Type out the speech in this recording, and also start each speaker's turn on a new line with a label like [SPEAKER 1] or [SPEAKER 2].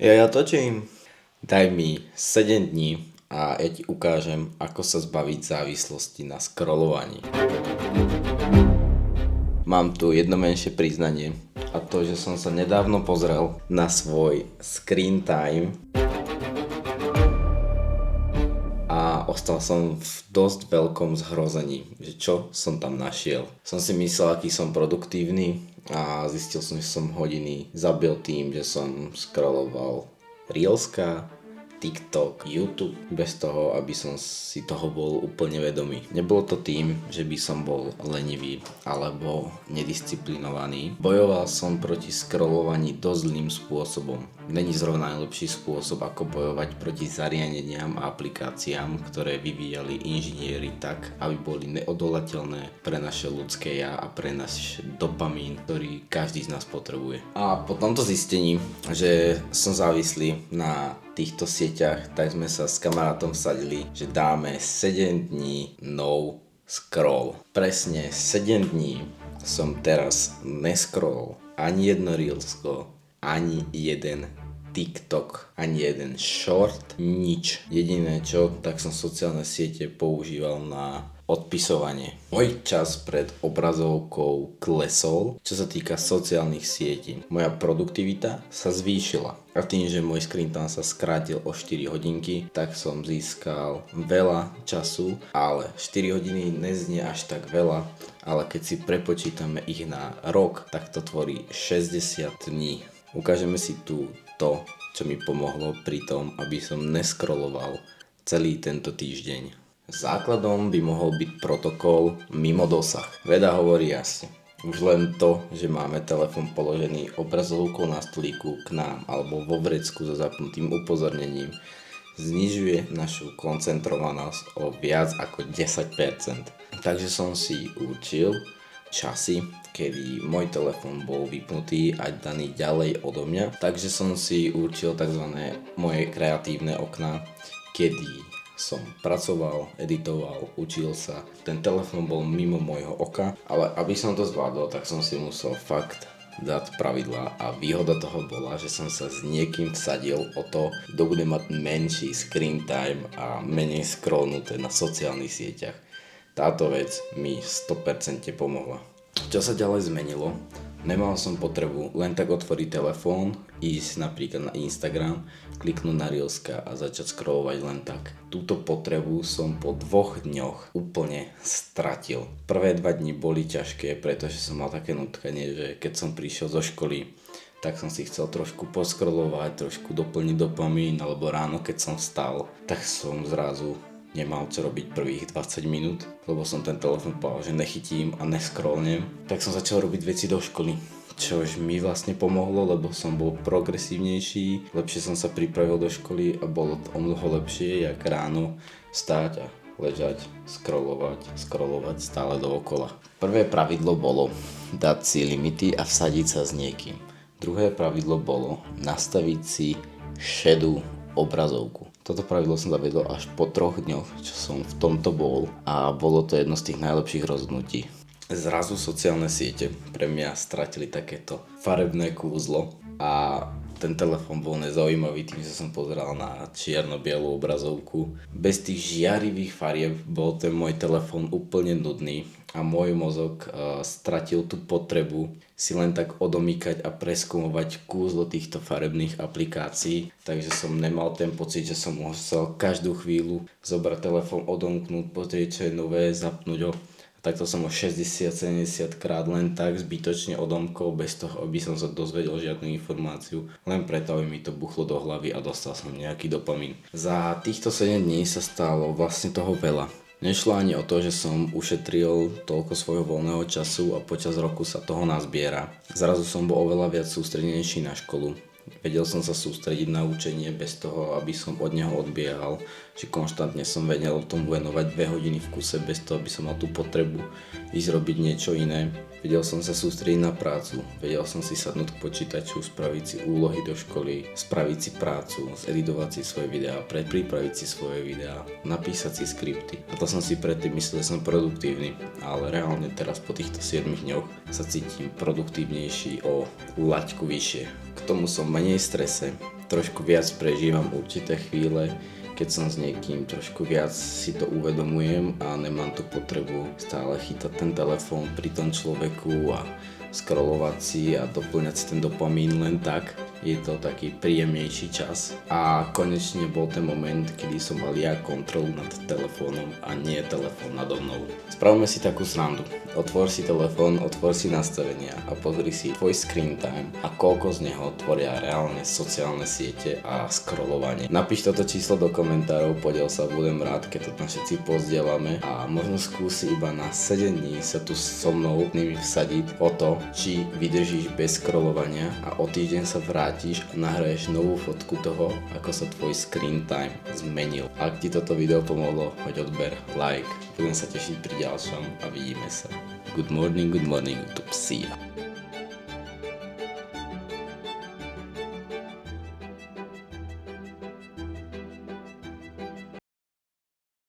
[SPEAKER 1] Ja točím. Daj mi 7 dní a ja ti ukážem, ako sa zbaviť závislosti na scrollovaní. Mám tu jedno menšie priznanie a to, že som sa nedávno pozrel na svoj screen time a ostal som v dosť veľkom zhrození, že čo som tam našiel. Som si myslel, aký som produktívny a zistil som, že som hodiny zabil tým, že som scrolloval Reelska, TikTok, YouTube, bez toho, aby som si toho bol úplne vedomý. Nebolo to tým, že by som bol lenivý alebo nedisciplinovaný. Bojoval som proti scrollovaní dosť zlým spôsobom. Není zrovna najlepší spôsob, ako bojovať proti zariadeniam a aplikáciám, ktoré vyvíjali inžinieri tak, aby boli neodolateľné pre naše ľudské ja a pre náš dopamín, ktorý každý z nás potrebuje. A po tomto zistení, že som závislý na týchto sieťach, tak sme sa s kamarátom vsadili, že dáme 7 dní no scroll. Presne 7 dní som teraz nescroll ani jedno reelsko, ani jeden TikTok, ani jeden short, nič. Jediné čo, tak som sociálne siete používal na odpisovanie. Môj čas pred obrazovkou klesol, čo sa týka sociálnych sietí. Moja produktivita sa zvýšila. A tým, že môj screen time sa skrátil o 4 hodinky, tak som získal veľa času, ale 4 hodiny neznie až tak veľa, ale keď si prepočítame ich na rok, tak to tvorí 60 dní. Ukážeme si tu to, čo mi pomohlo pri tom, aby som nescrolloval celý tento týždeň. Základom by mohol byť protokol mimo dosah. Veda hovorí jasne. Už len to, že máme telefón položený obrazovkou na stolíku k nám alebo vo vrecku so zapnutým upozornením, znižuje našu koncentrovanosť o viac ako 10%. Takže som si určil časy, kedy môj telefón bol vypnutý a daný ďalej odo mňa. Takže som si určil tzv. Moje kreatívne okná, kedy som pracoval, editoval, učil sa. Ten telefón bol mimo môjho oka, ale aby som to zvládol, tak som si musel fakt dať pravidlá a výhoda toho bola, že som sa s niekým vsadil o to, kto bude mať menší screen time a menej scrollnuté na sociálnych sieťach. Táto vec mi 100% pomohla. Čo sa ďalej zmenilo? Nemal som potrebu len tak otvoriť telefón, ísť napríklad na Instagram, kliknúť na Reelska a začať scrollovať len tak. Túto potrebu som po 2 dňoch úplne stratil. Prvé 2 dni boli ťažké, pretože som mal také nutkanie, že keď som prišiel zo školy, tak som si chcel trošku poscrollovať, trošku doplniť dopamín, alebo ráno keď som vstal, tak som zrazu nemal čo robiť prvých 20 minút, lebo som ten telefón povedal, že nechytím a nescrollnem. Tak som začal robiť veci do školy, čož mi vlastne pomohlo, lebo som bol progresívnejší, lepšie som sa pripravil do školy a bolo to o mnoho lepšie, jak ráno stáť a ležať, scrollovať stále dookola. Prvé pravidlo bolo dať si limity a vsadiť sa s niekým. Druhé pravidlo bolo nastaviť si šedú obrazovku. Toto pravidlo som zavedol až po 3 dňoch, čo som v tomto bol a bolo to jedno z tých najlepších rozhodnutí. Zrazu sociálne siete pre mňa stratili takéto farebné kúzlo a ten telefón bol nezaujímavý tým, že som pozeral na čierno-bielú obrazovku. Bez tých žiarivých farieb bol ten môj telefón úplne nudný a môj mozog stratil tú potrebu si len tak odomýkať a preskúmovať kúzlo týchto farebných aplikácií. Takže som nemal ten pocit, že som musel každú chvíľu zobrať telefón, odomknúť, pozrieť čo je nové, zapnúť ho. Takto som ho 60-70 krát len tak zbytočne odomkol, bez toho, aby som sa dozvedel žiadnu informáciu, len preto, aby mi to buchlo do hlavy a dostal som nejaký dopamín. Za týchto 7 dní sa stalo vlastne toho veľa. Nešlo ani o to, že som ušetril toľko svojho voľného času a počas roku sa toho nazbiera. Zrazu som bol oveľa viac sústredenejší na školu. Vedel som sa sústrediť na učenie bez toho, aby som od neho odbiehal, že konštantne som vedel tomu venovať 2 hodiny v kuse bez toho, aby som mal tú potrebu ísť robiť niečo iné. Vedel som sa sústrediť na prácu, vedel som si sadnúť k počítaču, spraviť si úlohy do školy, spraviť si prácu, zeditovať si svoje videá, pripraviť si svoje videá, napísať si skripty. A to som si predtým myslel, že som produktívny, ale reálne teraz po týchto 7 dňoch sa cítim produktívnejší o laťku vyššie. K tomu som menej strese, trošku viac prežívam určité chvíle, keď som s niekým trošku viac si to uvedomujem a nemám tú potrebu stále chytať ten telefón pri tom človeku a scrollovať si a doplňať si ten dopamín len tak. Je to taký príjemnejší čas a konečne bol ten moment, kedy som mal ja kontrolu nad telefónom a nie telefón nado mnou. Spravme si takú srandu. Otvor si telefón, otvor si nastavenia a pozri si tvoj screen time a koľko z neho tvoria reálne sociálne siete a scrollovanie. Napíš toto číslo do komentárov, podiel sa, budem rád, keď to tam všetci pozdielame a možno skúsi iba na 7 dní sa tu so mnou nimi vsadiť o to, či vydržíš bez scrollovania a o týždeň sa vrátiš a nahraješ novú fotku toho, ako sa tvoj screen time zmenil. Ak ti toto video pomohlo, hoď odber, like, budem sa tešiť pri ďalšom a vidíme sa. Good morning YouTube, see ya.